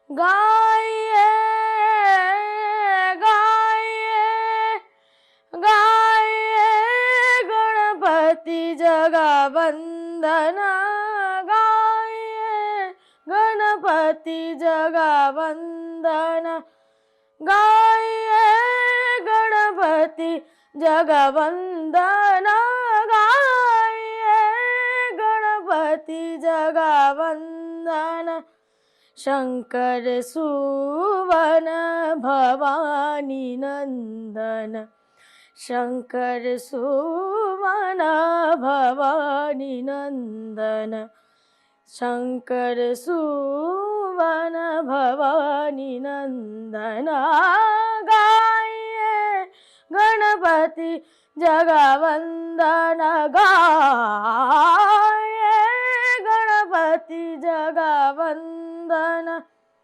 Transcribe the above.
गाये गाये गाये गणपती जगवंदना गाये गणपती जगवंदना गाये गणपती जगवंदना गाये गणपती जगवंदना शंकर सुवन भवानी नंदन शंकर सुवन भवानी नंदन शंकर सुवन भवानी नंदन गाये गणपती जगवंदन गा